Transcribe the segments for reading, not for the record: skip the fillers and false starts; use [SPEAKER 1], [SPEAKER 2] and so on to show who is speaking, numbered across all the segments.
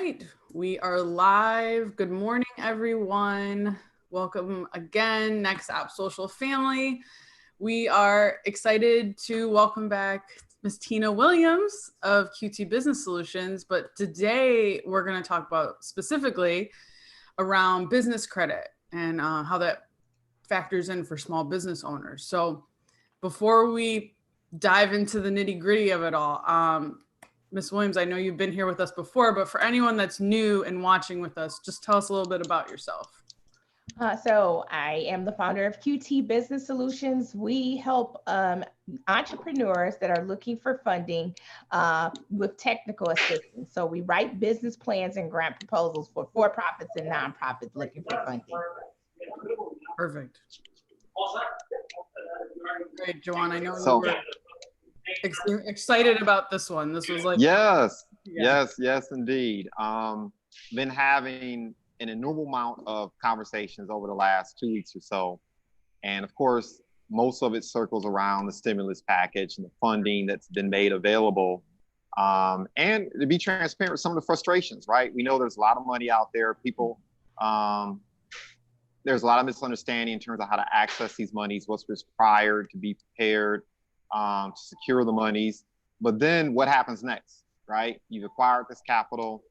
[SPEAKER 1] right, we are live. Good morning, everyone. Welcome again, NextOppSocial family. We are excited to welcome back Ms. Tina Williams of QT Business Solutions, but today we're going to talk about specifically around business credit and how that factors in for small business owners. So before we dive into the nitty gritty of it all, Ms. Williams, I know you've been here with us before, but for anyone that's new and watching with us, just tell us a little bit about yourself.
[SPEAKER 2] So I am the founder of QT Business Solutions. We help entrepreneurs that are looking for funding with technical assistance. So we write business plans and grant proposals for for-profits and nonprofits looking for funding.
[SPEAKER 1] Perfect. Great, Joanne. I know you were excited about this one. This was like
[SPEAKER 3] yes, indeed. Been having an innumerable amount of conversations over the last 2 weeks or so, and of course, most of it circles around the stimulus package and the funding that's been made available. And to be transparent with some of the frustrations, right? We know there's a lot of money out there. People, there's a lot of misunderstanding in terms of how to access these monies, what's required to be prepared to secure the monies. But then what happens next, right? You've acquired this capital.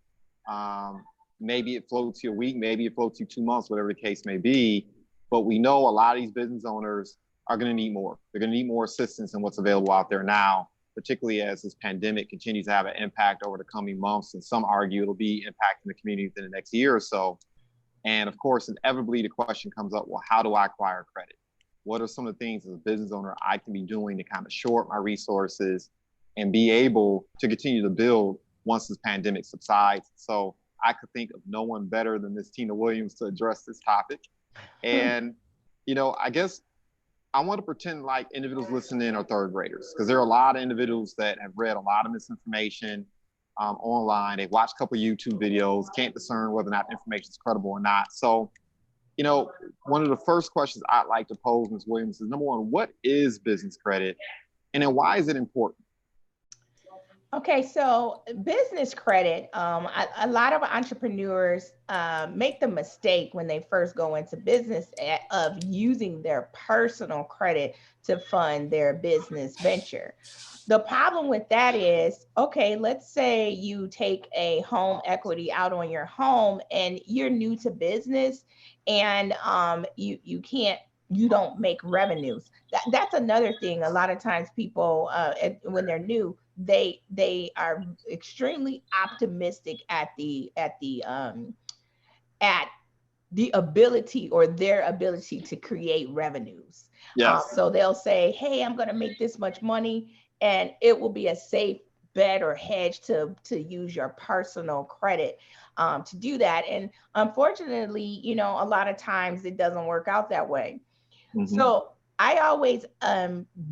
[SPEAKER 3] Maybe it floats you a week, maybe it floats you 2 months, whatever the case may be. But we know a lot of these business owners are going to need more. They're going to need more assistance than what's available out there now, particularly as this pandemic continues to have an impact over the coming months. And some argue it'll be impacting the community within the next year or so. And of course, inevitably, the question comes up, well, how do I acquire credit? What are some of the things as a business owner I can be doing to kind of shore up my resources and be able to continue to build once this pandemic subsides? So I could think of no one better than Ms. Tina Williams to address this topic. And, you know, I guess I want to pretend like individuals listening are third graders, because there are a lot of individuals that have read a lot of misinformation online. They've watched a couple of YouTube videos, can't discern whether or not information is credible or not. So, you know, one of the first questions I'd like to pose, Ms. Williams, is number one, what is business credit? And then why is it important?
[SPEAKER 2] Okay, so business credit, a lot of entrepreneurs make the mistake when they first go into business of using their personal credit to fund their business venture. The problem with that is, okay, let's say you take a home equity out on your home and you're new to business and you don't make revenues. That's another thing. A lot of times people, when they're new, they are extremely optimistic at the ability or their ability to create revenues.
[SPEAKER 3] Yes.
[SPEAKER 2] So they'll say, hey, I'm going to make this much money, and it will be a safe bet or hedge to use your personal credit to do that. And unfortunately, you know, a lot of times it doesn't work out that way. Mm-hmm. So I always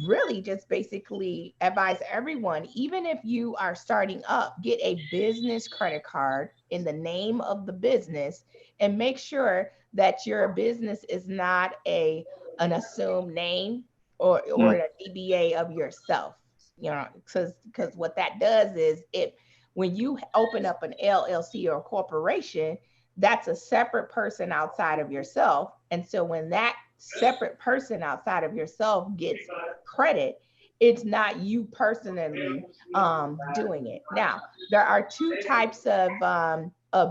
[SPEAKER 2] really just basically advise everyone, even if you are starting up, get a business credit card in the name of the business and make sure that your business is not an assumed name or a DBA of yourself. You know, because what that does is when you open up an LLC or a corporation, that's a separate person outside of yourself. And so when that separate person outside of yourself gets credit, it's not you personally doing it. Now, there are two types of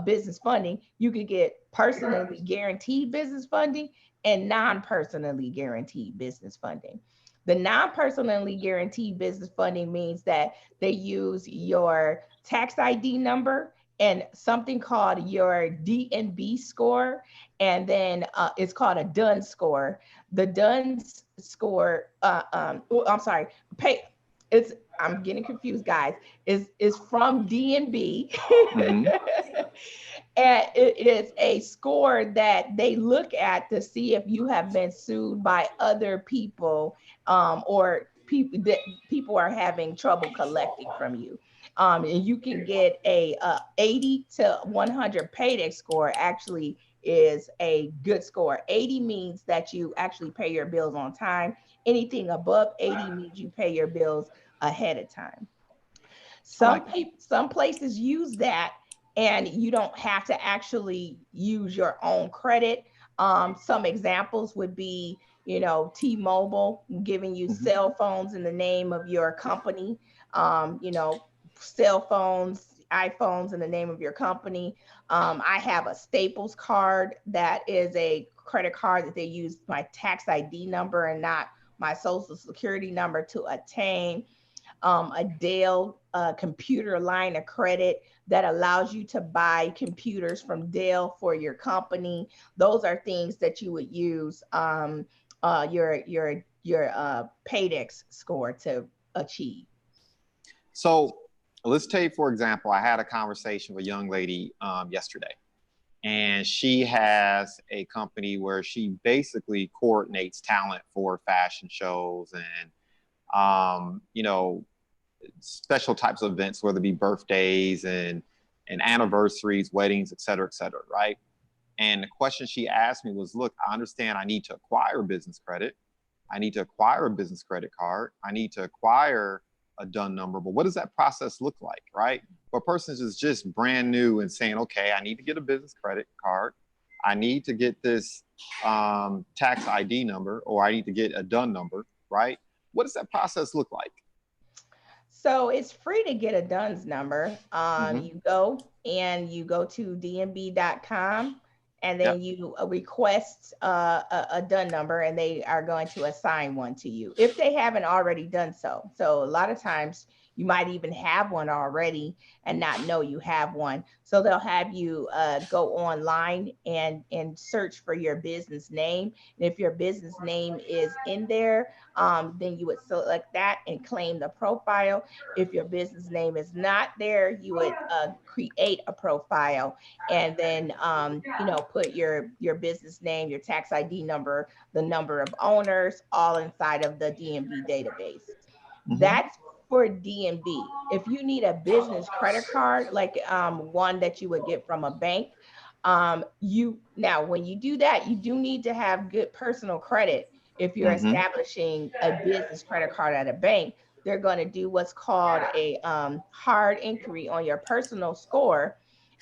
[SPEAKER 2] business funding. You could get personally guaranteed business funding and non-personally guaranteed business funding. The non-personally guaranteed business funding means that they use your tax ID number and something called your DNB score, and then it's called a Dun score. The Dun score, I'm getting confused, guys. Is from DNB, mm-hmm. And it is a score that they look at to see if you have been sued by other people, or people are having trouble collecting from you. And you can get a 80 to 100 paydex score. Actually is a good score. 80 means that you actually pay your bills on time. Anything above 80 means you pay your bills ahead of time. Some places use that and you don't have to actually use your own credit. Some examples would be, T-Mobile giving you
[SPEAKER 3] Mm-hmm.
[SPEAKER 2] cell phones in the name of your company, cell phones, iPhones in the name of your company. I have a Staples card that is a credit card that they use my tax ID number and not my social security number to attain. A Dell computer line of credit that allows you to buy computers from Dell for your company. Those are things that you would use your Paydex score to achieve.
[SPEAKER 3] So let's take, for example, I had a conversation with a young lady yesterday, and she has a company where she basically coordinates talent for fashion shows and, special types of events, whether it be birthdays and anniversaries, weddings, et cetera, right? And the question she asked me was, look, I understand I need to acquire business credit. I need to acquire a business credit card. I need to acquire a Dun number, but what does that process look like, right? For a person who's just brand new and saying, okay, I need to get a business credit card. I need to get this tax ID number, or I need to get a Dun number, right? What does that process look like?
[SPEAKER 2] So it's free to get a DUNS number.
[SPEAKER 3] Mm-hmm.
[SPEAKER 2] You go to dnb.com, and
[SPEAKER 3] Yep.
[SPEAKER 2] then you request a DUN number, and they are going to assign one to you if they haven't already done so. So a lot of times you might even have one already and not know you have one. So they'll have you go online and search for your business name. And if your business name is in there, then you would select that and claim the profile. If your business name is not there, you would create a profile, and then put your business name, your tax ID number, the number of owners, all inside of the DMV database.
[SPEAKER 3] Mm-hmm.
[SPEAKER 2] That's for DMV. If you need a business credit card, like one that you would get from a bank, you now when you do that, you do need to have good personal credit. If you're
[SPEAKER 3] Mm-hmm.
[SPEAKER 2] establishing a business credit card at a bank, they're going to do what's called a hard inquiry on your personal score.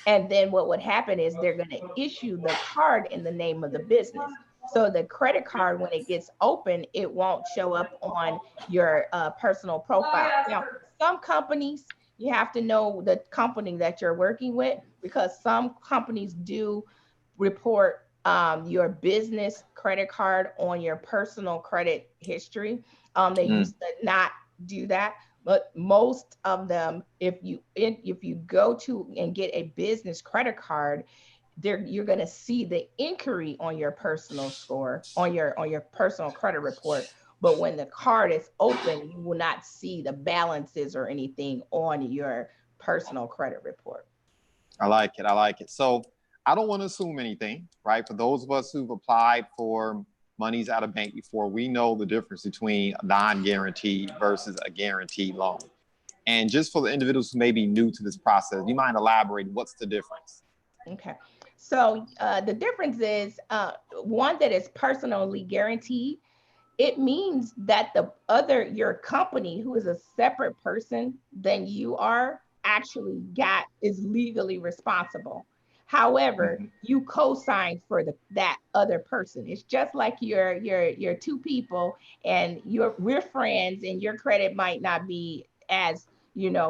[SPEAKER 2] And then what would happen is they're going to issue the card in the name of the business. So the credit card, when it gets open, it won't show up on your personal profile. Now, some companies, you have to know the company that you're working with, because some companies do report your business credit card on your personal credit history. They
[SPEAKER 3] Mm.
[SPEAKER 2] used to not do that, but most of them, if you go to and get a business credit card, there you're going to see the inquiry on your personal score, on your personal credit report. But when the card is open, you will not see the balances or anything on your personal credit report.
[SPEAKER 3] I like it. I like it. So I don't want to assume anything, right? For those of us who've applied for monies out of bank before, we know the difference between a non-guaranteed versus a guaranteed loan. And just for the individuals who may be new to this process, you mind elaborating what's the difference?
[SPEAKER 2] Okay. So the difference is one that is personally guaranteed. It means that your company, who is a separate person than you are, actually is legally responsible. However,
[SPEAKER 3] Mm-hmm.
[SPEAKER 2] you co-sign for that other person. It's just like your two people, and we're friends, and your credit might not be as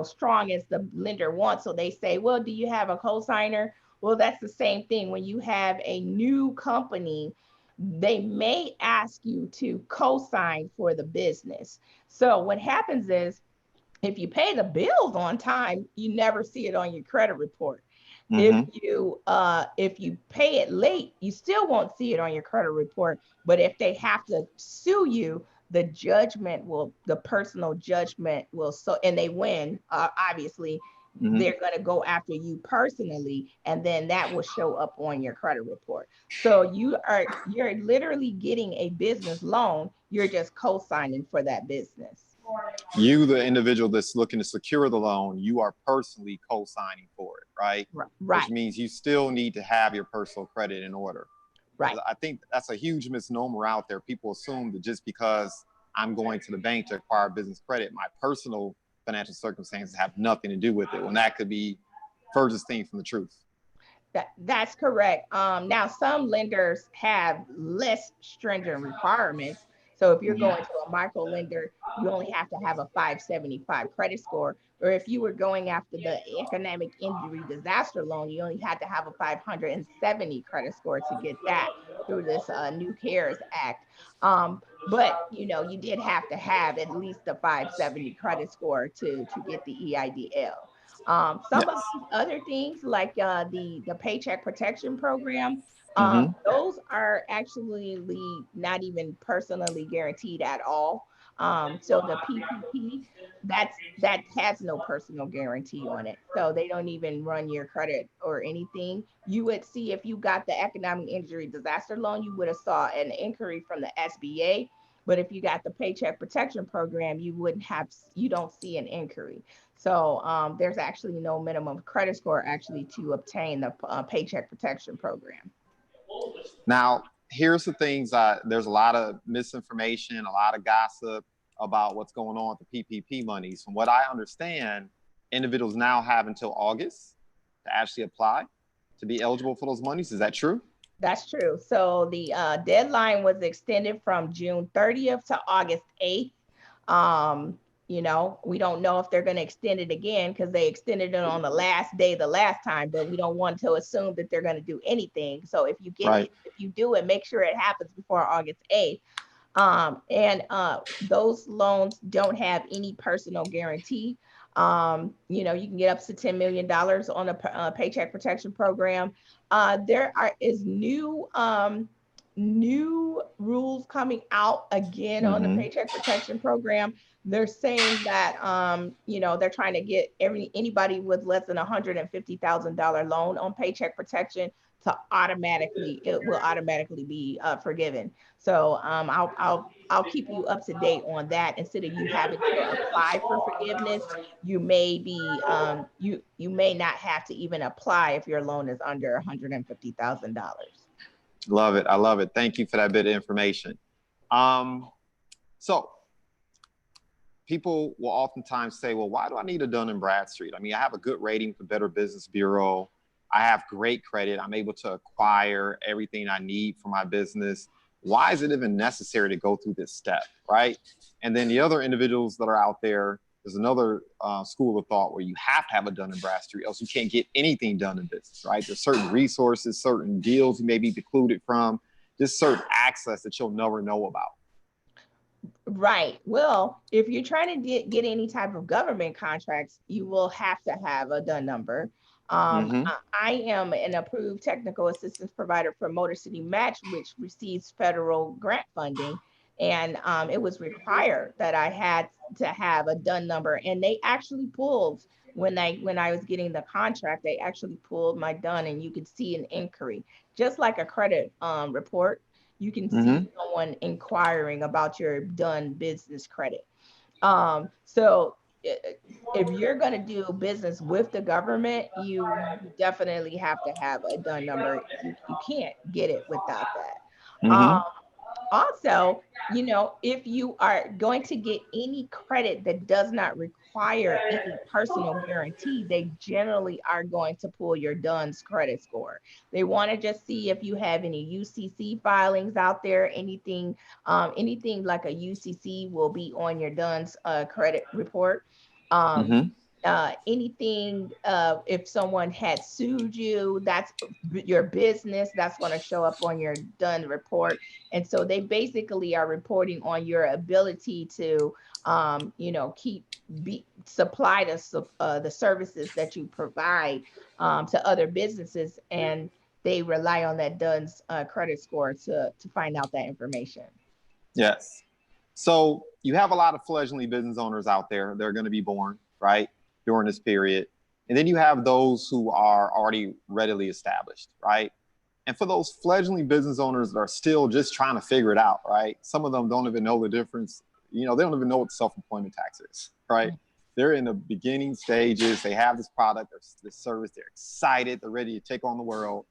[SPEAKER 2] strong as the lender wants. So they say, well, do you have a co-signer? Well, that's the same thing when you have a new company. They may ask you to co-sign for the business. So what happens is, if you pay the bills on time, you never see it on your credit report. If
[SPEAKER 3] Mm-hmm.
[SPEAKER 2] you pay it late, you still won't see it on your credit report. But if they have to sue you, the personal judgment will, and they win, obviously,
[SPEAKER 3] Mm-hmm.
[SPEAKER 2] they're going to go after you personally, and then that will show up on your credit report. So you're literally getting a business loan. You're just co-signing for that business.
[SPEAKER 3] You, the individual that's looking to secure the loan, you are personally co-signing for it, right?
[SPEAKER 2] Right,
[SPEAKER 3] Which means you still need to have your personal credit in order.
[SPEAKER 2] right.
[SPEAKER 3] I think that's a huge misnomer out there. People assume that just because I'm going to the bank to acquire business credit, my personal financial circumstances have nothing to do with it. When that could be furthest thing from the truth.
[SPEAKER 2] That's correct. Now some lenders have less stringent requirements. So if you're going to a micro lender, you only have to have a 575 credit score. Or if you were going after the economic injury disaster loan, you only had to have a 570 credit score to get that through this new CARES Act. But you did have to have at least a 570 credit score to get the EIDL. Some of these other things, like the Paycheck Protection Program, those are actually not even personally guaranteed at all. So the PPP, that has no personal guarantee on it. So they don't even run your credit or anything. You would see, if you got the economic injury disaster loan, you would have saw an inquiry from the SBA. But if you got the Paycheck Protection Program, you don't see an inquiry. So there's actually no minimum credit score actually to obtain the Paycheck Protection Program.
[SPEAKER 3] Now, here's the things. There's a lot of misinformation, a lot of gossip about what's going on with the PPP monies. From what I understand, individuals now have until August to actually apply to be eligible for those monies. Is that true?
[SPEAKER 2] That's true. So the deadline was extended from June 30th to August 8th. We don't know if they're going to extend it again, because they extended it on the last day the last time, but we don't want to assume that they're going to do anything. So if you get it, if you do it, make sure it happens before August 8th. Those loans don't have any personal guarantee. You can get up to $10 million on a Paycheck Protection Program. There is new rules coming out again on the Paycheck Protection Program. They're saying that they're trying to get anybody with less than $150,000 loan on Paycheck Protection to it will automatically be forgiven. So I'll keep you up to date on that. Instead of you having to apply for forgiveness, you may be you may not have to even apply if your loan is under $150,000.
[SPEAKER 3] Love it. I love it. Thank you for that bit of information. So people will oftentimes say, well, why do I need a Dun and Bradstreet? I mean, I have a good rating with the Better Business Bureau. I have great credit. I'm able to acquire everything I need for my business. Why is it even necessary to go through this step, right? And then the other individuals that are out there, there's another school of thought where you have to have a Dun and Bradstreet, else you can't get anything done in business, right? There's certain resources, certain deals you may be precluded from, just certain access that you'll never know about.
[SPEAKER 2] Right. Well, if you're trying to get any type of government contracts, you will have to have a DUN number. I am an approved technical assistance provider for Motor City Match, which receives federal grant funding. And it was required that I had to have a DUN number. And they actually pulled, when I was getting the contract, they actually pulled my DUN, and you could see an inquiry, just like a credit report. You can see someone inquiring about your DUN business credit. So if you're going to do business with the government, you definitely have to have a DUN number. You can't get it without that. Also, if you are going to get any credit that does not require any personal guarantee, they generally are going to pull your DUN's credit score. They want to just see if you have any UCC filings out there. Anything like a UCC will be on your DUN's credit report. Anything, if someone had sued you, that's your business, that's going to show up on your DUN report. And so they basically are reporting on your ability to supply the services that you provide to other businesses, and they rely on that DUN's credit score to find out that information.
[SPEAKER 3] Yes. So you have a lot of fledgling business owners out there. They're going to be born, right, during this period. And then you have those who are already readily established, right? And for those fledgling business owners that are still just trying to figure it out, right? Some of them don't even know the difference. They don't even know what self-employment tax is, right? They're in the beginning stages. They have this product, this service. They're excited. They're ready to take on the world.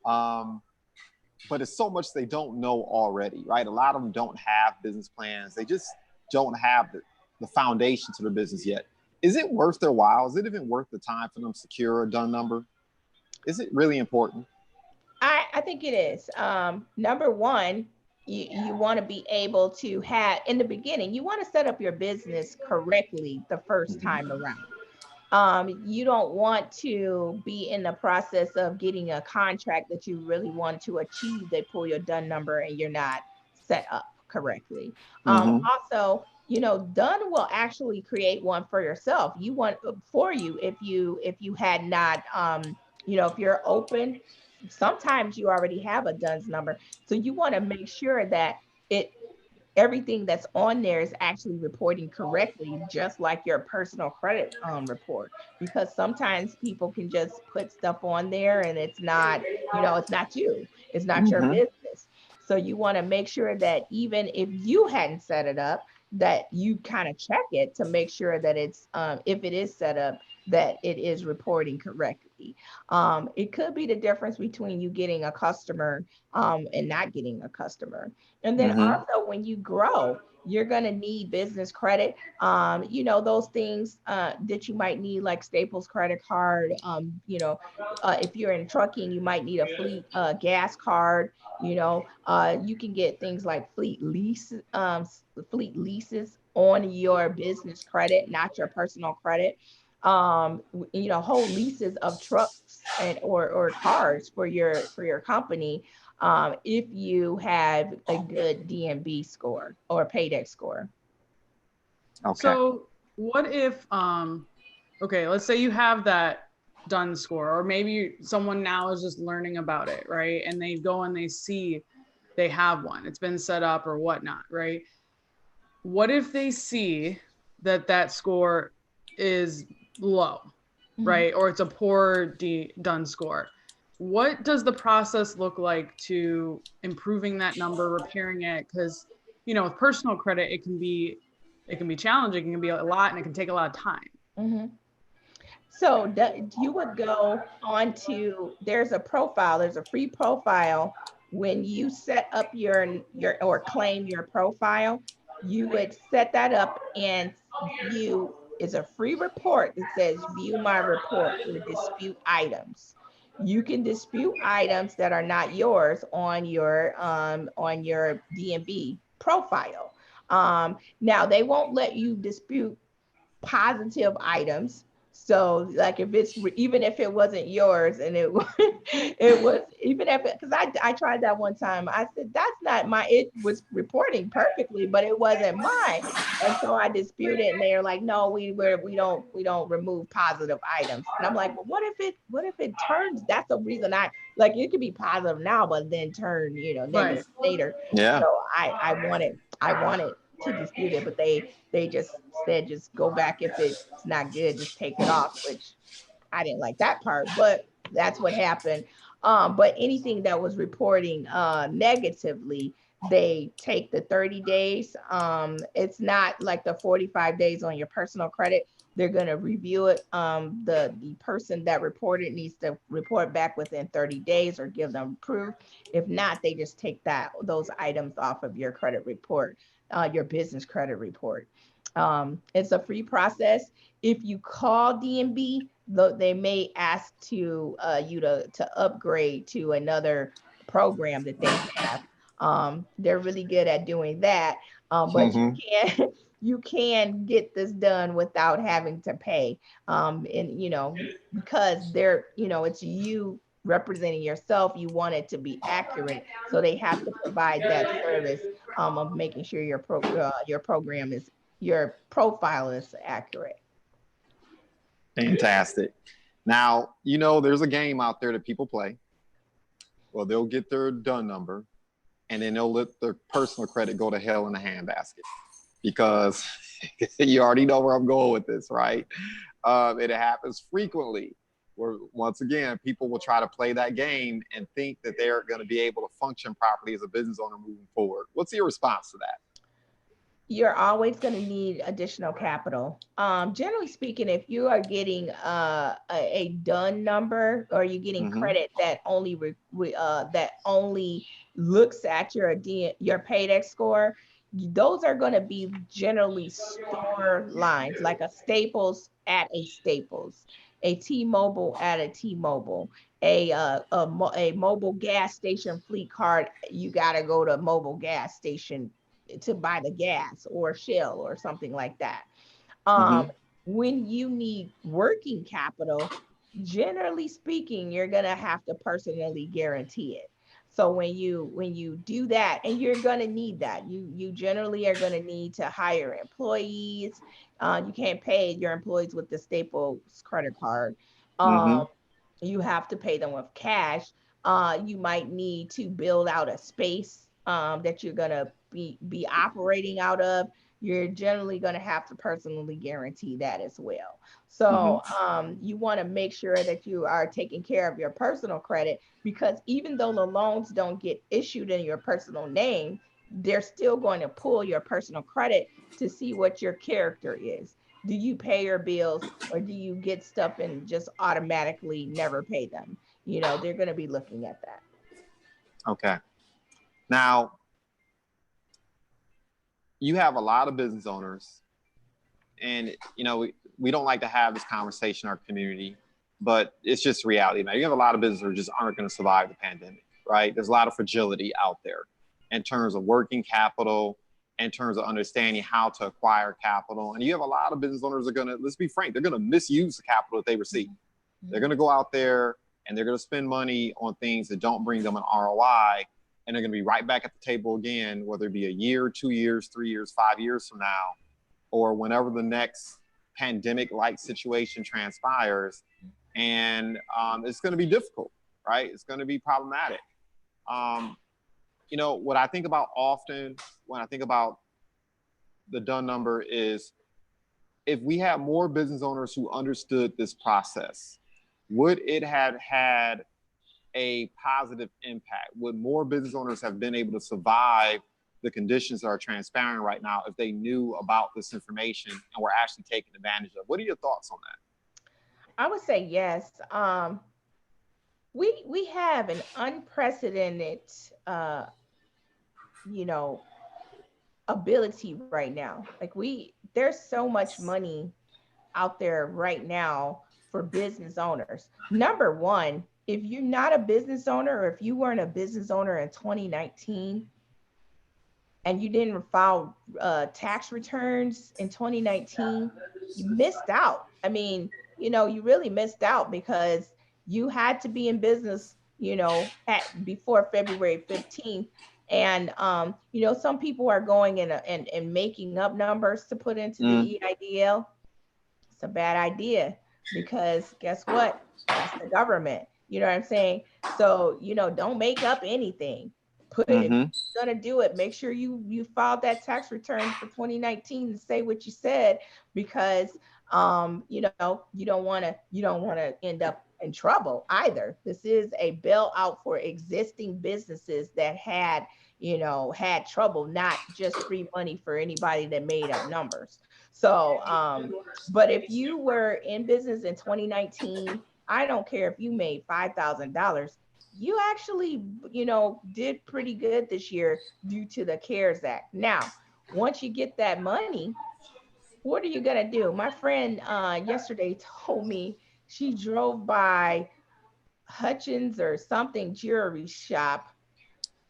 [SPEAKER 3] But it's so much they don't know already, right? A lot of them don't have business plans. They just don't have the foundation to their business yet. is it worth their while? Is it even worth the time for them to secure a Dun number? Is it really important?
[SPEAKER 2] I think it is. Number one, you want to be able to have, in the beginning, you want to set up your business correctly the first time around. You don't want to be in the process of getting a contract that you really want to achieve. They pull your Dun number and you're not set up correctly.
[SPEAKER 3] Mm-hmm.
[SPEAKER 2] Also, Dun will actually create one for yourself. You want for you if you had not, if you're open, sometimes you already have a Dun's number. So you want to make sure that it everything that's on there is actually reporting correctly, just like your personal credit report. Because sometimes people can just put stuff on there and it's not, it's not you, it's not your
[SPEAKER 3] Mm-hmm.
[SPEAKER 2] business. So you want to make sure that even if you hadn't set it up, that you kind of check it to make sure that it's, if it is set up, that it is reporting correctly. It could be the difference between you getting a customer and not getting a customer. And then
[SPEAKER 3] Mm-hmm.
[SPEAKER 2] also when you grow, you're going to need business credit. Those things that you might need, like Staples credit card. If you're in trucking, you might need a fleet gas card. You can get things like fleet leases on your business credit, not your personal credit. Whole leases of trucks and or cars for your company, if you have a good DMB score or paydex score.
[SPEAKER 3] Okay.
[SPEAKER 1] So what if, okay, let's say you have that Dun score, or maybe someone now is just learning about it, right? And they go and they see they have one, it's been set up or whatnot, right? What if they see that that score is low, right? Or it's a poor Dun score? What does the process look like to improving that number, repairing it? Because, with personal credit, it can be challenging, it can be a lot, and it can take a lot of time.
[SPEAKER 2] Mm-hmm. So you would go on to, there's a free profile. When you set up your or claim your profile, you would set that up and view is a free report that says view my report or dispute items. You can dispute items that are not yours on your DMB profile. Now they won't let you dispute positive items. So like if it's even if it wasn't yours and it it was, even if because I tried that one time. I said that's not my, it was reporting perfectly, but it wasn't mine. And so I disputed and they're like, no, we don't remove positive items. And I'm like, well, what if it turns, that's the reason I like, it could be positive now, but then turn, negative later.
[SPEAKER 3] Yeah.
[SPEAKER 2] So I wanted to dispute it, but they just said just go back, if it's not good just take it off, which I didn't like that part, but that's what happened. But anything that was reporting negatively, they take the 30 days. It's not like the 45 days on your personal credit. They're going to review it. The person that reported needs to report back within 30 days or give them proof. If not, they just take those items off of your credit report, your business credit report. It's a free process. If you call DMB, they may ask you to upgrade to another program that they have. They're really good at doing that. But you can get this done without having to pay. And because it's you representing yourself, you want it to be accurate, so they have to provide that service of making sure your program is, your profile is accurate.
[SPEAKER 3] Fantastic. Now, there's a game out there that people play. Well, they'll get their Dun number and then they'll let their personal credit go to hell in a handbasket, because you already know where I'm going with this, right? It happens frequently where, once again, people will try to play that game and think that they're going to be able to function properly as a business owner moving forward. What's your response to that?
[SPEAKER 2] You're always going to need additional capital. Generally speaking, if you are getting a Dun number, or you're getting credit that only looks at your paydex score, those are going to be generally store lines, like a Staples at a Staples, a T-Mobile at a T-Mobile, a mobile gas station fleet card. You got to go to mobile gas station to buy the gas, or Shell or something like that. Um, when you need working capital, generally speaking, you're gonna have to personally guarantee it. So when you do that, and you're gonna need that, you generally are gonna need to hire employees. You can't pay your employees with the Staples credit card.
[SPEAKER 3] Mm-hmm.
[SPEAKER 2] Um, you have to pay them with cash. You might need to build out a space that you're gonna be operating out of. You're generally gonna have to personally guarantee that as well. So
[SPEAKER 3] Mm-hmm.
[SPEAKER 2] you want to make sure that you are taking care of your personal credit, because even though the loans don't get issued in your personal name, they're still going to pull your personal credit to see what your character is. Do you pay your bills, or do you get stuff and just automatically never pay them? They're going to be looking at that.
[SPEAKER 3] Okay. Now, you have a lot of business owners, and we don't like to have this conversation in our community, but it's just reality. Now, you have a lot of businesses who just aren't going to survive the pandemic, right? There's a lot of fragility out there in terms of working capital, in terms of understanding how to acquire capital. And you have a lot of business owners that are going to, let's be frank, they're going to misuse the capital that they receive. They're going to go out there and they're going to spend money on things that don't bring them an ROI. And they're going to be right back at the table again, whether it be a year, 2 years, 3 years, 5 years from now, or whenever the next pandemic-like situation transpires. And it's going to be difficult, right? It's going to be problematic. What I think about often when I think about the Dun number is, if we had more business owners who understood this process, would it have had a positive impact? Would more business owners have been able to survive the conditions that are transparent right now if they knew about this information and were actually taking advantage of? What are your thoughts on that?
[SPEAKER 2] I would say yes. We have an unprecedented you know ability right now. Like, there's so much money out there right now for business owners. Number one, if you're not a business owner, or if you weren't a business owner in 2019 and you didn't file tax returns in 2019, you missed out. I mean, you really missed out, because you had to be in business, at before February 15th. And some people are going in and making up numbers to put into the EIDL. It's a bad idea, because guess what? That's the government. You know what I'm saying? So, don't make up anything. If you're gonna do it, make sure you filed that tax return for 2019 and say what you said, because you don't want to end up in trouble either. This is a bailout for existing businesses that had trouble, not just free money for anybody that made up numbers. So but if you were in business in 2019, I don't care if you made $5,000, you actually, did pretty good this year due to the CARES Act. Now, once you get that money, what are you gonna do? My friend yesterday told me she drove by Hutchins or something jewelry shop,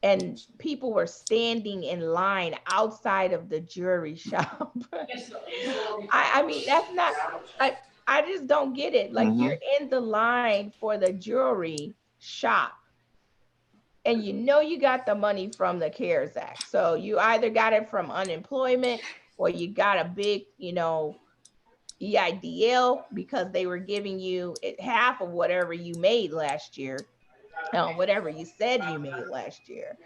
[SPEAKER 2] and people were standing in line outside of the jewelry shop. I mean, that's not, I just don't get it. Like, you're in the line for the jewelry shop, and you got the money from the CARES Act. So you either got it from unemployment, or you got a big, EIDL, because they were giving you half of whatever you made last year, whatever you said you made last year.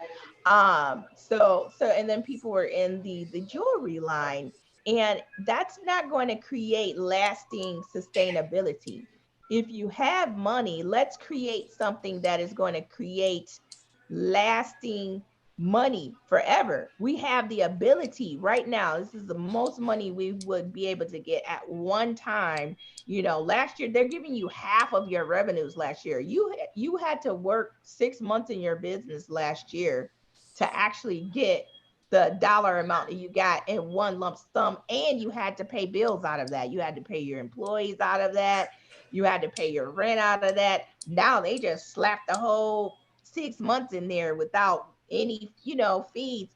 [SPEAKER 2] And then people were in the jewelry line, and that's not going to create lasting sustainability. If you have money, let's create something that is going to create lasting money forever. We have the ability right now. This is the most money we would be able to get at one time. Last year they're giving you half of your revenues. Last year you had to work 6 months in your business last year to actually get the dollar amount that you got in one lump sum, and you had to pay bills out of that. You had to pay your employees out of that. You had to pay your rent out of that. Now they just slapped the whole 6 months in there without any, fees.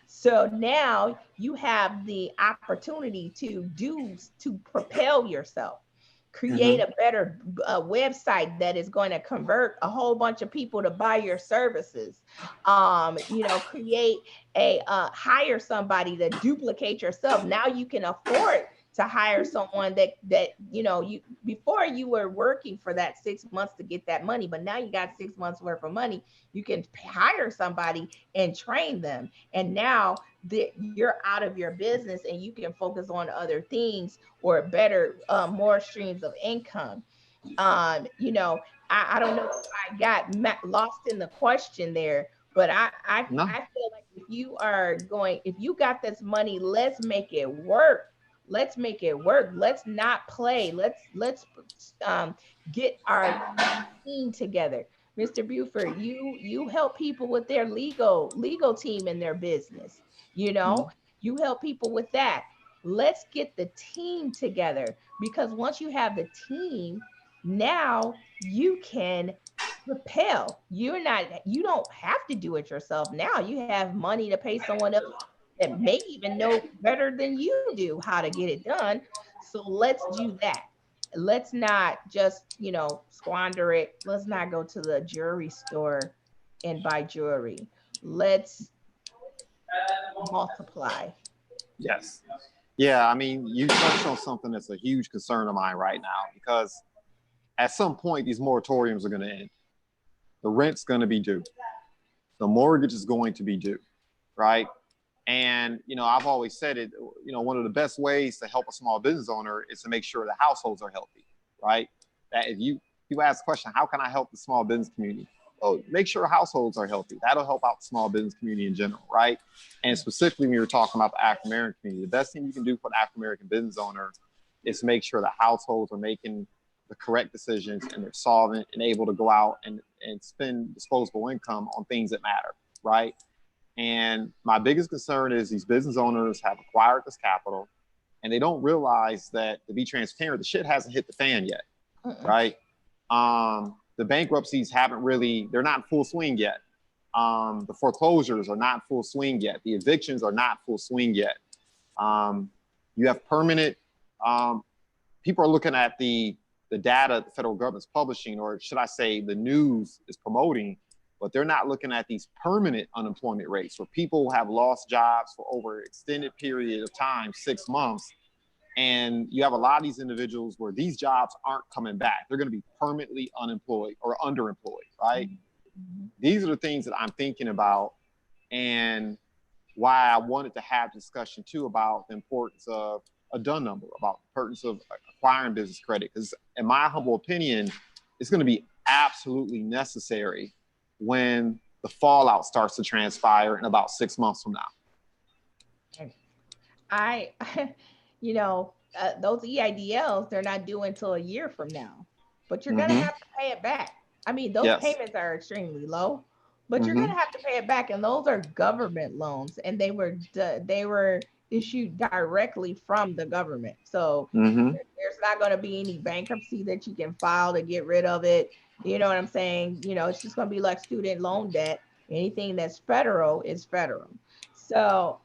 [SPEAKER 2] So now you have the opportunity to propel yourself, create a better website that is going to convert a whole bunch of people to buy your services. Create hire somebody to duplicate yourself. Now you can afford to hire someone that you, before you were working for that 6 months to get that money, but now you got 6 months worth of money. You can hire somebody and train them, and now you're out of your business and you can focus on other things, or better, more streams of income. I don't know if I got lost in the question there, but I
[SPEAKER 3] No.
[SPEAKER 2] feel like if you got this money, let's make it work. Let's make it work. Let's not play. Let's get our team together. Mr. Buford, you help people with their legal team in their business. You help people with that. Let's get the team together, because once you have the team, now you can propel. You don't have to do it yourself. Now you have money to pay someone else that may even know better than you do how to get it done. So let's do that. Let's not just, squander it. Let's not go to the jewelry store and buy jewelry. Let's multiply.
[SPEAKER 3] Yes. Yeah, I mean, you touched on something that's a huge concern of mine right now, because at some point these moratoriums are going to end. The rent's going to be due. The mortgage is going to be due, right? And, I've always said it, one of the best ways to help a small business owner is to make sure the households are healthy, right? That if you ask the question, how can I help the small business community? Oh, make sure households are healthy. That'll help out the small business community in general, right? And specifically when you're talking about the African-American community, the best thing you can do for an African-American business owner is to make sure the households are making the correct decisions and they're solvent and able to go out and spend disposable income on things that matter, right? And my biggest concern is these business owners have acquired this capital and they don't realize that, to be transparent, the shit hasn't hit the fan yet, right? The bankruptcies they're not in full swing yet. The foreclosures are not in full swing yet. The evictions are not full swing yet. You have permanent, people are looking at the data the federal government's publishing, or should I say the news is promoting, but they're not looking at these permanent unemployment rates where people have lost jobs for over an extended period of time, 6 months. And you have a lot of these individuals where these jobs aren't coming back. They're going to be permanently unemployed or underemployed, right? Mm-hmm. These are the things that I'm thinking about, and why I wanted to have discussion too about the importance of a Dun number, about the importance of acquiring business credit. Because in my humble opinion, it's going to be absolutely necessary when the fallout starts to transpire in about 6 months from now.
[SPEAKER 2] Those EIDLs, they're not due until a year from now, but you're going to have to pay it back. I mean, those payments are extremely low, but you're going to have to pay it back. And those are government loans, and they were issued directly from the government. So there's not going to be any bankruptcy that you can file to get rid of it. You know what I'm saying? It's just going to be like student loan debt. Anything that's federal is federal. So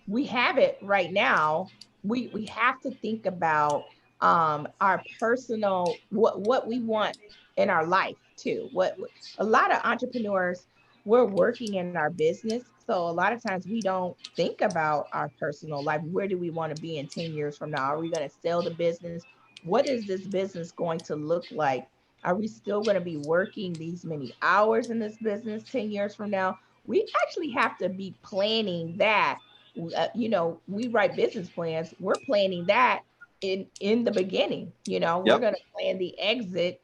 [SPEAKER 2] we have it right now. We have to think about our personal, what we want in our life too. What a lot of entrepreneurs, we're working in our business. So a lot of times we don't think about our personal life. Where do we want to be in 10 years from now? Are we going to sell the business? What is this business going to look like? Are we still going to be working these many hours in this business 10 years from now? We actually have to be planning that. We write business plans. We're planning that in the beginning. We're going to plan the exit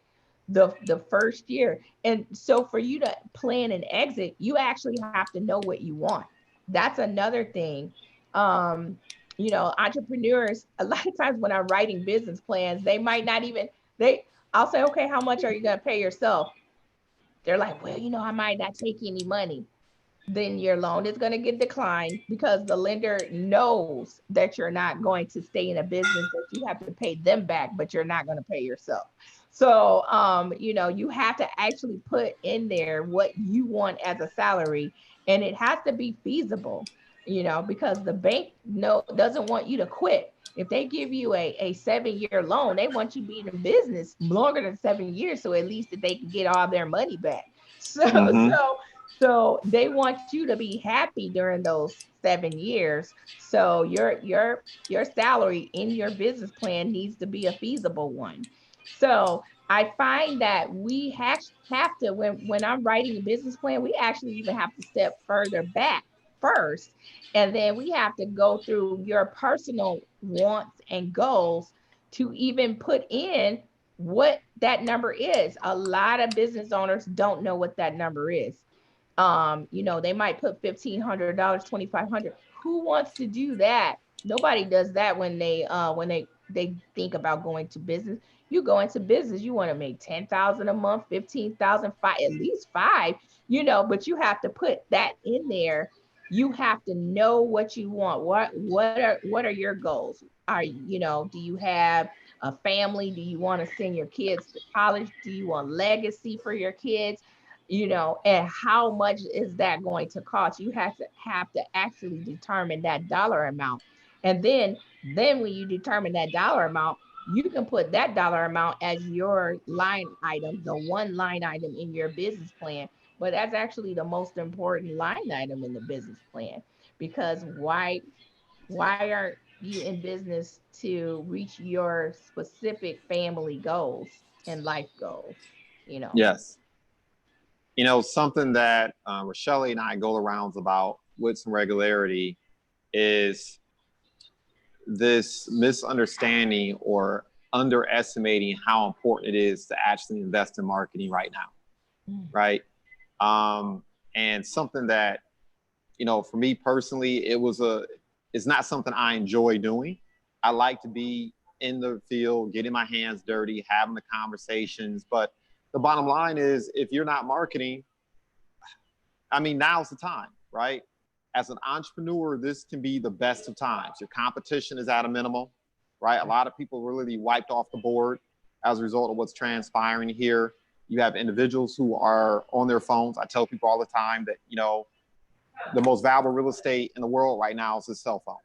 [SPEAKER 2] the first year. And so for you to plan an exit, you actually have to know what you want. That's another thing. Entrepreneurs, a lot of times when I'm writing business plans, they might not even, I'll say, okay, how much are you going to pay yourself? They're like, well, I might not take any money. then your loan is going to get declined because the lender knows that you're not going to stay in a business that you have to pay them back, but you're not going to pay yourself. So, you have to actually put in there what you want as a salary, and it has to be feasible, because the bank doesn't want you to quit. If they give you a 7-year loan, they want you to be in business longer than 7 years, so at least that they can get all their money back. So,
[SPEAKER 3] Mm-hmm.
[SPEAKER 2] so they want you to be happy during those 7 years. So your salary in your business plan needs to be a feasible one. So I find that we have to, when I'm writing a business plan, we actually even have to step further back first. And then we have to go through your personal wants and goals to even put in what that number is. A lot of business owners don't know what that number is. They might put $1,500, 2,500. Who wants to do that? Nobody does that when they think about going to business. You go into business, you want to make 10,000 a month, 15,000, at least five, but you have to put that in there. You have to know what you want. What are your goals? Do you have a family? Do you want to send your kids to college? Do you want legacy for your kids? And how much is that going to cost? You have to actually determine that dollar amount. And then when you determine that dollar amount, you can put that dollar amount as your line item, the one line item in your business plan. But that's actually the most important line item in the business plan, because why aren't you in business to reach your specific family goals and life goals?
[SPEAKER 3] Yes. Something that Rochelle and I go around about with some regularity is this misunderstanding or underestimating how important it is to actually invest in marketing right now, right? And something that, for me personally, it's not something I enjoy doing. I like to be in the field, getting my hands dirty, having the conversations. But the bottom line is, if you're not marketing, now's the time, right? As an entrepreneur, this can be the best of times. Your competition is at a minimum, right? A lot of people really wiped off the board as a result of what's transpiring here. You have individuals who are on their phones. I tell people all the time that, the most valuable real estate in the world right now is a cell phone.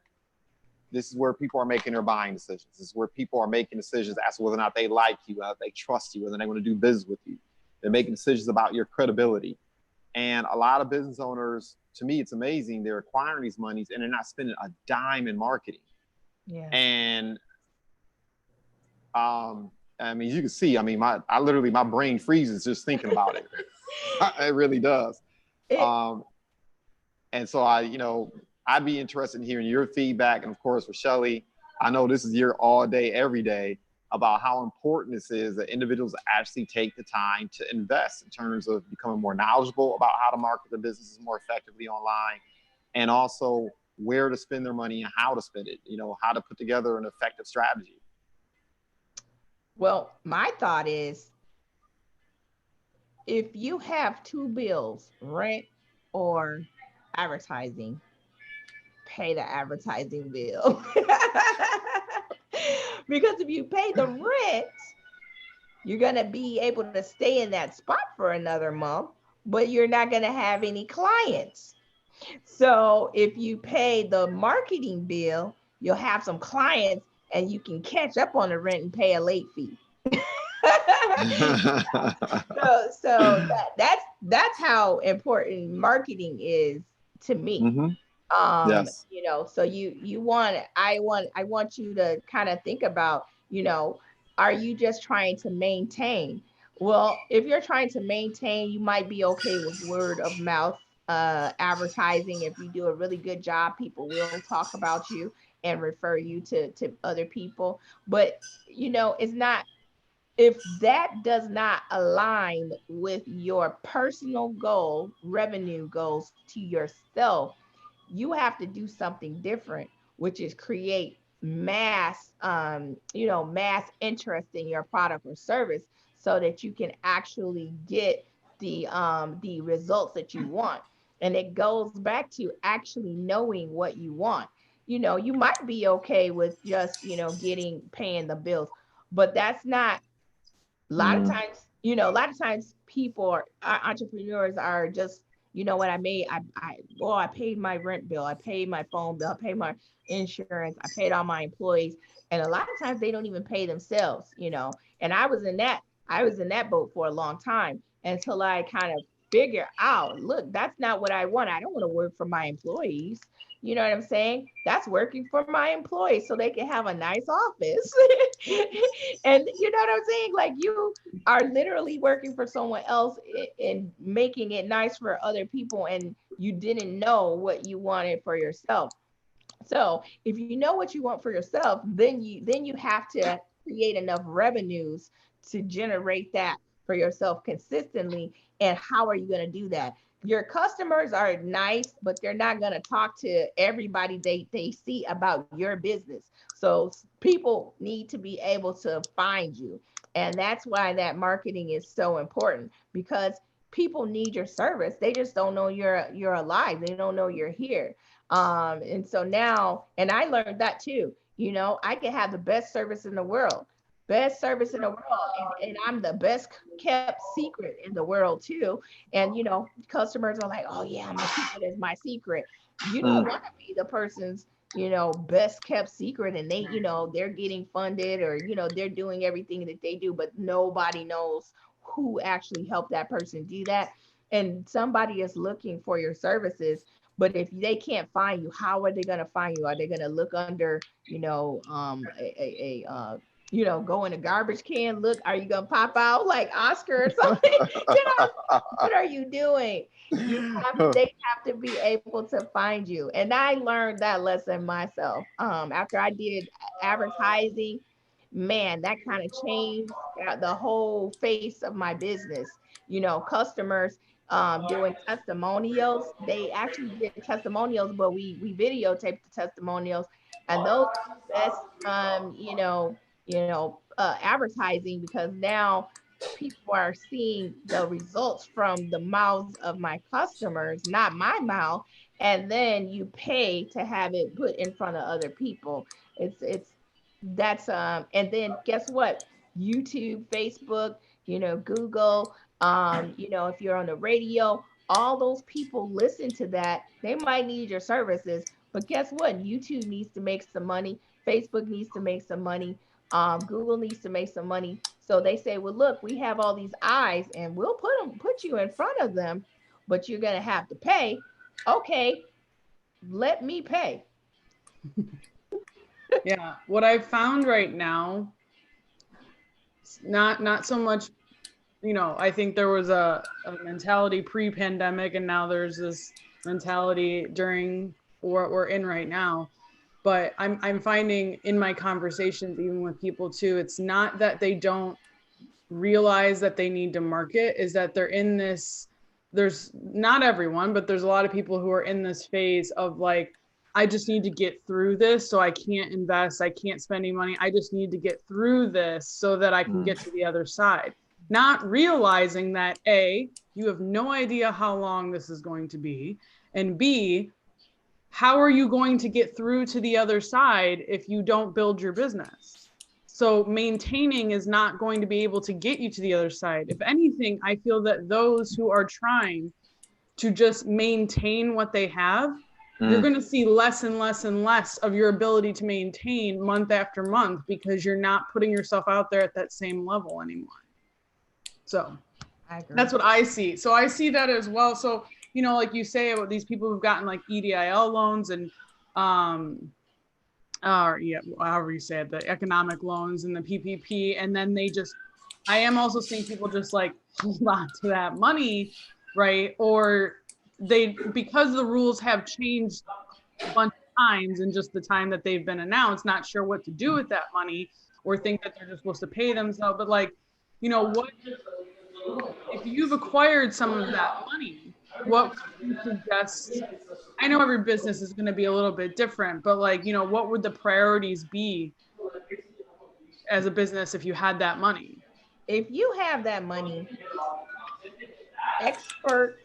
[SPEAKER 3] This is where people are making their buying decisions. This is where people are making decisions as to whether or not they like you, whether they trust you, whether they want to do business with you. They're making decisions about your credibility. And a lot of business owners, to me, it's amazing. They're acquiring these monies and they're not spending a dime in marketing.
[SPEAKER 2] Yeah.
[SPEAKER 3] And you can see, my brain freezes just thinking about it. It really does. And so I'd be interested in hearing your feedback. And of course, Rochelle, I know this is your all day, every day, about how important this is that individuals actually take the time to invest in terms of becoming more knowledgeable about how to market their businesses more effectively online, and also where to spend their money and how to spend it, how to put together an effective strategy.
[SPEAKER 2] Well, my thought is, if you have two bills, rent or advertising, pay the advertising bill. Because if you pay the rent, you're going to be able to stay in that spot for another month, but you're not going to have any clients. So if you pay the marketing bill, you'll have some clients and you can catch up on the rent and pay a late fee. so that's how important marketing is to me.
[SPEAKER 3] Mm-hmm. Yes.
[SPEAKER 2] So I want you to kind of think about, are you just trying to maintain? Well, if you're trying to maintain, you might be okay with word of mouth advertising. If you do a really good job, people will talk about you and refer you to other people. But it's not, if that does not align with your personal goal, revenue goals to yourself, you have to do something different, which is create mass interest in your product or service, so that you can actually get the results that you want. And it goes back to actually knowing what you want. You might be okay with just, paying the bills, but that's not a lot of times, a lot of times people entrepreneurs are just, you know what I made, I paid my rent bill, I paid my phone bill, I paid my insurance, I paid all my employees. And a lot of times they don't even pay themselves. And I was in that boat for a long time until I kind of figure out, look, that's not what I want. I don't want to work for my employees. You know what I'm saying? That's working for my employees so they can have a nice office. And you know what I'm saying? Like, you are literally working for someone else and making it nice for other people, and you didn't know what you wanted for yourself. So if you know what you want for yourself, then you have to create enough revenues to generate that for yourself consistently. And how are you going to do that? Your customers are nice, but they're not going to talk to everybody they see about your business. So people need to be able to find you. And that's why that marketing is so important, because people need your service. They just don't know you're alive. They don't know you're here. And so now, and I learned that too. I can have the best service in the world, and I'm the best kept secret in the world too. And customers are like, oh yeah, my secret is my secret. You don't want to be the person's best kept secret, and they're getting funded, or they're doing everything that they do, but nobody knows who actually helped that person do that. And somebody is looking for your services, but if they can't find you, how are they going to find you? Are they going to look under, go in a garbage can? Look, are you going to pop out like Oscar or something? What are you doing? They have to be able to find you. And I learned that lesson myself. After I did advertising, man, that kind of changed the whole face of my business. Customers doing testimonials. They actually did testimonials, but we videotaped the testimonials, and those are the best advertising, because now people are seeing the results from the mouths of my customers, not my mouth. And then you pay to have it put in front of other people. It's that's And then guess what? YouTube, Facebook, Google, if you're on the radio, all those people listen to that. They might need your services, but guess what? YouTube needs to make some money. Facebook needs to make some money. Google needs to make some money. So they say, well, look, we have all these eyes, and we'll put you in front of them, but you're gonna have to pay. Okay, let me pay.
[SPEAKER 1] Yeah, what I've found right now, not so much, I think there was a mentality pre-pandemic, and now there's this mentality during what we're in right now. But I'm finding in my conversations, even with people too, it's not that they don't realize that they need to market, is that they're in this, there's not everyone, but there's a lot of people who are in this phase of like, I just need to get through this, so I can't invest, I can't spend any money, I just need to get through this so that I can get to the other side. Not realizing that A, you have no idea how long this is going to be, and B, how are you going to get through to the other side if you don't build your business? So maintaining is not going to be able to get you to the other side. If anything, I feel that those who are trying to just maintain what they have, you're going to see less and less and less of your ability to maintain month after month, because you're not putting yourself out there at that same level anymore. So that's what I see. So I see that as well. So, like you say about these people who've gotten like EDIL loans and, however you say it, the economic loans and the PPP. And then I am also seeing people just like hold on to that money, right? Or because the rules have changed a bunch of times in just the time that they've been announced, not sure what to do with that money, or think that they're just supposed to pay themselves. But like, what if you've acquired some of that money, what would you suggest? I know every business is going to be a little bit different, but like, what would the priorities be as a business if you had that money?
[SPEAKER 2] If you have that money, expert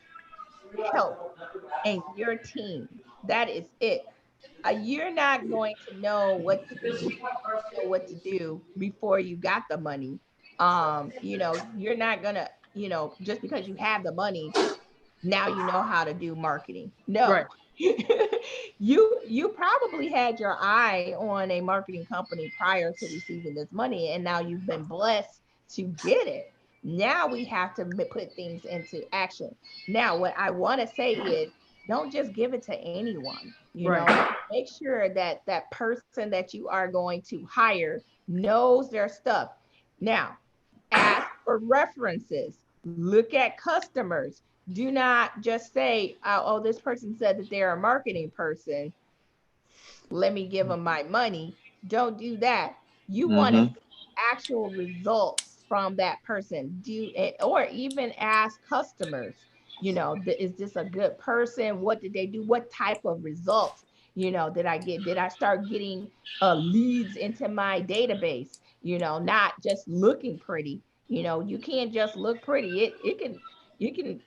[SPEAKER 2] help and your team. That is it. You're not going to know what to do, know what to do before you got the money. You're not gonna, just because you have the money, now you know how to do marketing.
[SPEAKER 1] Right.
[SPEAKER 2] No. You probably had your eye on a marketing company prior to receiving this money, and now you've been blessed to get it. Now we have to put things into action. Now what I want to say is, don't just give it to anyone.
[SPEAKER 1] Right.
[SPEAKER 2] Make sure that that person that you are going to hire knows their stuff. Now, ask for references, look at customers. Do not just say, oh, this person said that they're a marketing person, let me give them my money. Don't do that. You want to
[SPEAKER 3] Mm-hmm.
[SPEAKER 2] see actual results from that person. Do it, or even ask customers, is this a good person? What did they do? What type of results, did I get? Did I start getting leads into my database? Not just looking pretty. You can't just look pretty. It can, you can,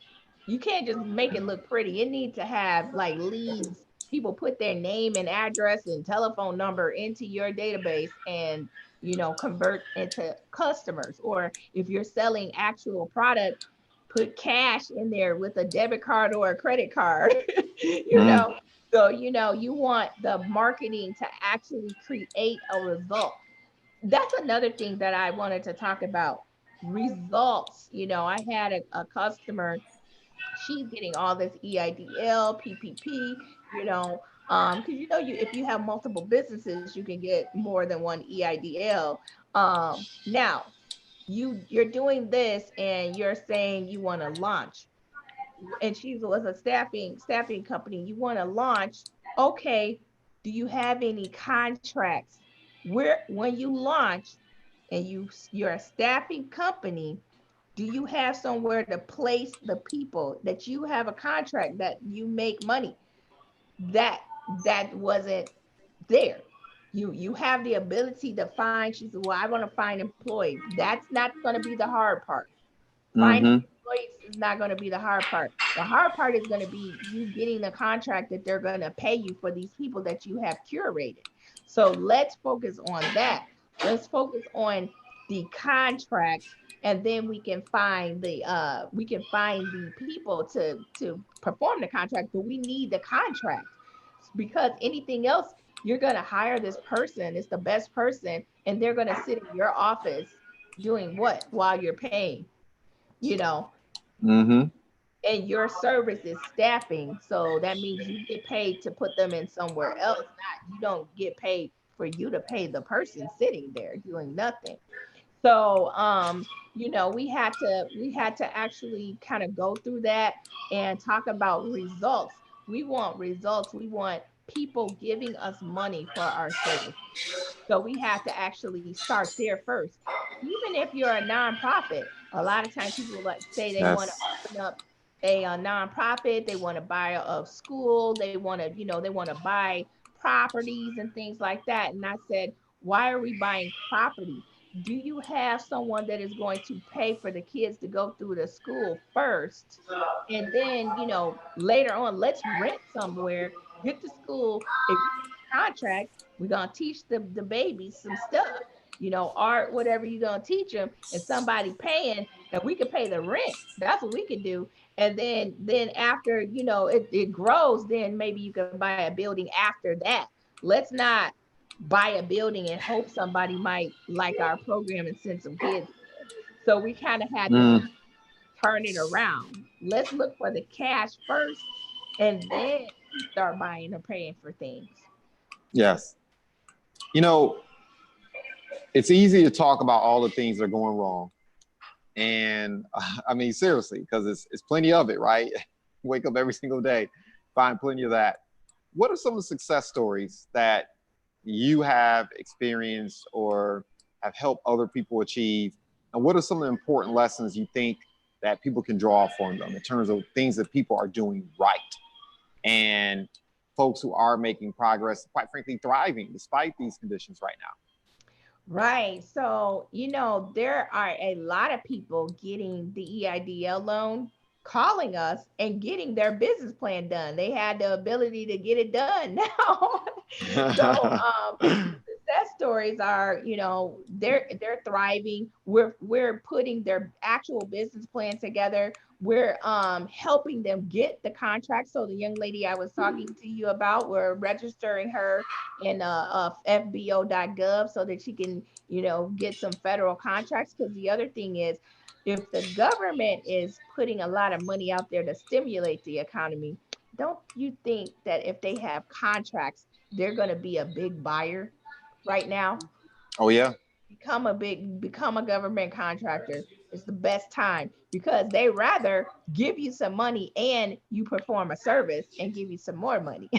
[SPEAKER 2] you can't just make it look pretty. It needs to have like leads. People put their name and address and telephone number into your database and convert into customers. Or if you're selling actual product, put cash in there with a debit card or a credit card. you
[SPEAKER 3] Mm-hmm.
[SPEAKER 2] know so you want the marketing to actually create a result. That's another thing that I wanted to talk about. Results. I had a customer. She's getting all this EIDL, PPP, because if you have multiple businesses, you can get more than one EIDL. Now you're doing this and you're saying you want to launch, and she was a staffing company. You want to launch, okay? Do you have any contracts where when you launch and you're a staffing company? Do you have somewhere to place the people that you have a contract that you make money? That wasn't there. You have the ability to find. She said, well, I want to find employees. That's not going to be the hard part. Finding
[SPEAKER 3] Mm-hmm.
[SPEAKER 2] employees is not going to be the hard part. The hard part is going to be you getting the contract that they're going to pay you for these people that you have curated. So let's focus on that. Let's focus on the contract, and then we can find the people to perform the contract. But we need the contract, because anything else, you're going to hire this person. It's the best person, and they're going to sit in your office doing what while you're paying, you know,
[SPEAKER 3] Mm-hmm.
[SPEAKER 2] and your service is staffing. So that means you get paid to put them in somewhere else. Not, you don't get paid for you to pay the person sitting there doing nothing. So we had to actually kind of go through that and talk about results. We want results. We want people giving us money for our service. So we have to actually start there first. Even if you're a nonprofit, a lot of times people like say they want to
[SPEAKER 3] Yes.
[SPEAKER 2] open up a nonprofit, they want to buy a school, they want to buy properties and things like that. And I said, why are we buying property? Do you have someone that is going to pay for the kids to go through the school first? And then, later on, let's rent somewhere, get to school. If you get a contract, we're gonna teach the babies some stuff, art, whatever you're gonna teach them, and somebody paying, and we could pay the rent. That's what we could do. And then after it grows, then maybe you can buy a building after that. Let's not buy a building and hope somebody might like our program and send some kids. So we kind of had to
[SPEAKER 3] Mm.
[SPEAKER 2] turn it around. Let's look for the cash first, and then we start buying or paying for things.
[SPEAKER 3] Yes. You know, it's easy to talk about all the things that are going wrong. And I mean, seriously, because it's plenty of it, right? Wake up every single day, find plenty of that. What are some of the success stories that you have experienced or have helped other people achieve? And what are some of the important lessons you think that people can draw from them in terms of things that people are doing right and folks who are making progress, quite frankly, thriving despite these conditions right now?
[SPEAKER 2] Right. So, there are a lot of people getting the EIDL loan calling us and getting their business plan done. They had the ability to get it done now. So success stories are, they're thriving. We're putting their actual business plan together. We're helping them get the contract. So the young lady I was talking to you about, we're registering her in fbo.gov so that she can, get some federal contracts. Because the other thing is, if the government is putting a lot of money out there to stimulate the economy, don't you think that if they have contracts, they're going to be a big buyer right now?
[SPEAKER 3] Oh yeah.
[SPEAKER 2] Become a government contractor. It's the best time because they rather give you some money and you perform a service and give you some more money.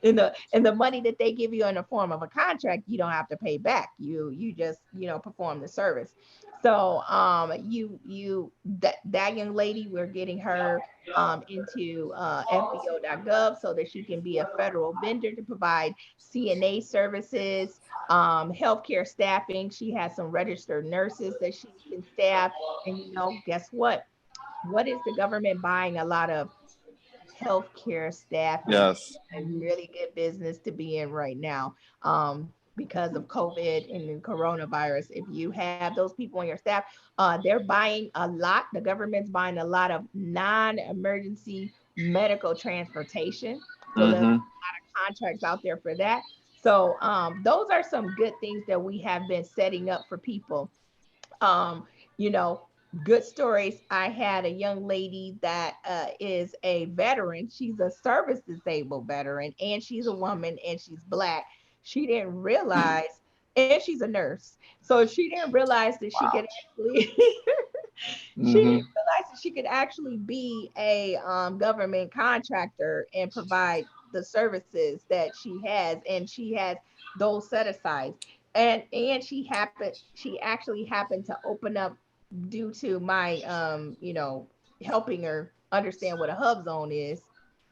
[SPEAKER 2] And the money that they give you in the form of a contract, you don't have to pay back. You just, perform the service. So that young lady, we're getting her into fbo.gov so that she can be a federal vendor to provide CNA services, healthcare staffing. She has some registered nurses that she can staff. And guess what? What is the government buying a lot of? Healthcare staffing.
[SPEAKER 3] Yes.
[SPEAKER 2] A really good business to be in right now. Because of COVID and the coronavirus. If you have those people on your staff, they're buying a lot. The government's buying a lot of non-emergency medical transportation. So there's a lot
[SPEAKER 3] Mm-hmm.
[SPEAKER 2] of contracts out there for that. So those are some good things that we have been setting up for people. Um, you know, Good stories. I had a young lady that is a veteran. She's a service disabled veteran, and she's a woman, and she's Black. She didn't realize, and she's a nurse, so she didn't realize that she
[SPEAKER 3] Wow.
[SPEAKER 2] could actually she
[SPEAKER 3] Mm-hmm.
[SPEAKER 2] didn't realize that she could actually be a government contractor and provide the services that she has, and she has those set aside. And she actually happened to open up, due to my helping her understand what a hub zone is,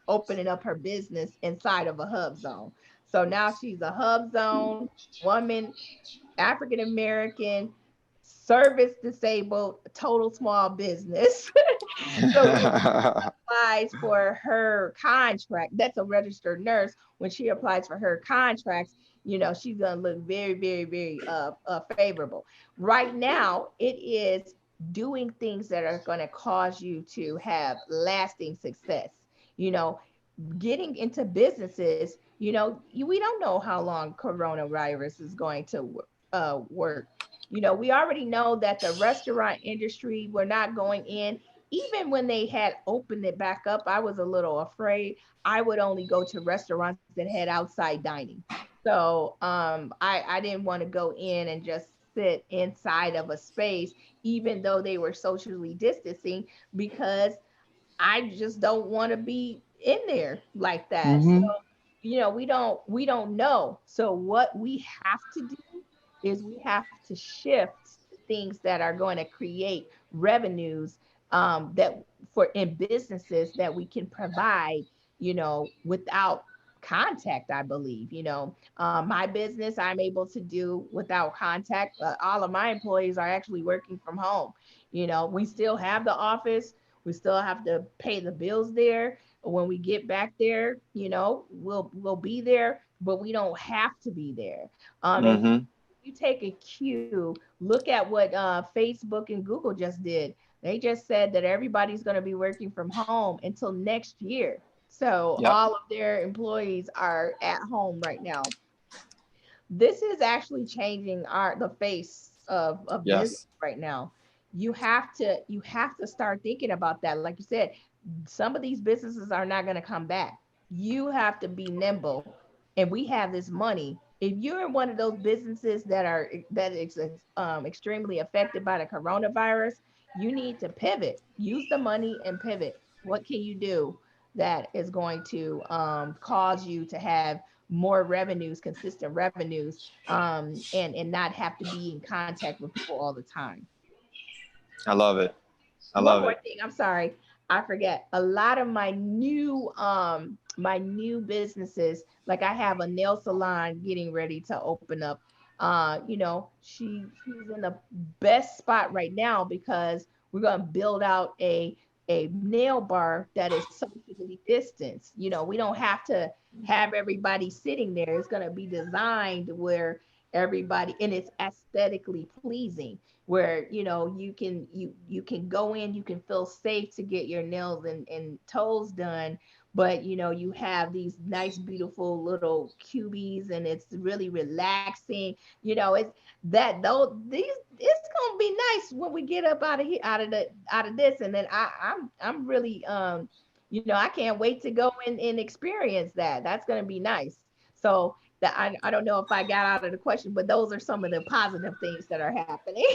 [SPEAKER 2] opening up her business inside of a hub zone. So now she's a hub zone woman, African American, service disabled, total small business. So when applies for her contract, that's a registered nurse. When she applies for her contracts, she's gonna look very, very, very favorable. Right now, it is doing things that are gonna cause you to have lasting success. You know, Getting into businesses. We don't know how long coronavirus is going to work. We already know that the restaurant industry, we're not going in. Even when they had opened it back up, I was a little afraid. I would only go to restaurants that had outside dining. So I didn't want to go in and just sit inside of a space, even though they were socially distancing, because I just don't want to be in there like that. So,
[SPEAKER 3] Mm-hmm.
[SPEAKER 2] we don't know. So what we have to do is we have to shift to things that are going to create revenues, that for in businesses that we can provide, without contact. I believe, my business I'm able to do without contact. All of my employees are actually working from home. We still have the office. We still have to pay the bills there. When we get back there, we'll be there, but we don't have to be there. If
[SPEAKER 3] Mm-hmm.
[SPEAKER 2] you take a cue, look at what Facebook and Google just did. They just said that everybody's going to be working from home until next year. So
[SPEAKER 3] Yep.
[SPEAKER 2] all of their employees are at home right now. This is actually changing the face of business
[SPEAKER 3] Yes.
[SPEAKER 2] right now. You have to start thinking about that. Like you said, some of these businesses are not going to come back. You have to be nimble, and we have this money. If you're in one of those businesses that is extremely affected by the coronavirus, you need to pivot. Use the money and pivot. What can you do that is going to cause you to have more revenues, consistent revenues, and not have to be in contact with people all the time?
[SPEAKER 3] I love it. I
[SPEAKER 2] One
[SPEAKER 3] love
[SPEAKER 2] more
[SPEAKER 3] it.
[SPEAKER 2] thing, I'm sorry, I forget. A lot of my new businesses, like I have a nail salon getting ready to open up. She's in the best spot right now because we're gonna build out a a nail bar that is socially distanced. You know, we don't have to have everybody sitting there. It's going to be designed where everybody, and it's aesthetically pleasing, where you know you can go in, you can feel safe to get your nails and toes done, but you know you have these nice beautiful little cubies, and it's really relaxing. You know, it's that though these it's gonna be nice when we get up out of here, out of this, and then I'm really you know, I can't wait to go and experience that. That's gonna be nice. So that I don't know if I got out of the question, but those are some of the positive things that are happening.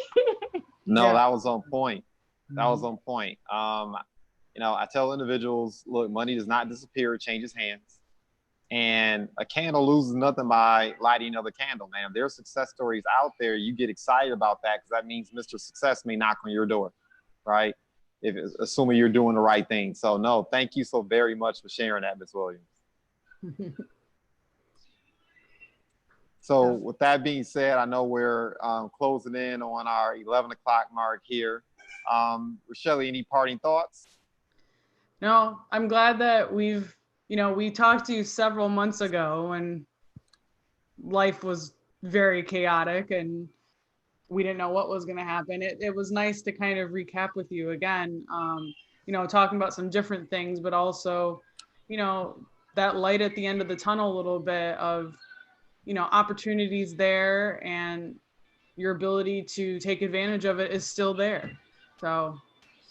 [SPEAKER 3] No,
[SPEAKER 1] Yeah.
[SPEAKER 3] that was on point. That was on point. You know, I tell individuals, look, money does not disappear; it changes hands. And a candle loses nothing by lighting another candle, man. There's success stories out there. You get excited about that because that means Mr. Success may knock on your door, right? If assuming you're doing the right thing. So no, thank you so very much for sharing that, Ms. Williams. So with that being said, I know we're closing in on our 11 o'clock mark here. Rochelle, any parting thoughts?
[SPEAKER 1] No, I'm glad that we've, you know, we talked to you several months ago and life was very chaotic and we didn't know what was going to happen. It was nice to kind of recap with you again, you know, talking about some different things, but also, you know, that light at the end of the tunnel a little bit of, you know, opportunities there and your ability to take advantage of it is still there. So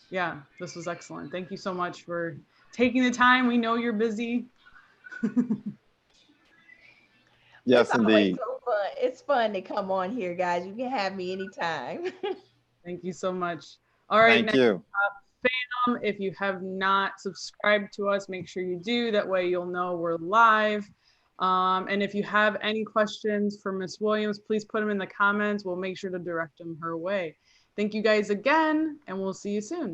[SPEAKER 1] yeah, this was excellent. Thank you so much for taking the time. We know you're busy.
[SPEAKER 3] Yes,
[SPEAKER 2] It's always
[SPEAKER 3] indeed.
[SPEAKER 2] so fun. It's fun to come on here, guys. You can have me anytime.
[SPEAKER 1] Thank you so much. All right,
[SPEAKER 3] Thank you.
[SPEAKER 1] fam, if you have not subscribed to us, make sure you do. That way you'll know we're live. And if you have any questions for Miss Williams, please put them in the comments. We'll make sure to direct them her way. Thank you guys again, and we'll see you soon.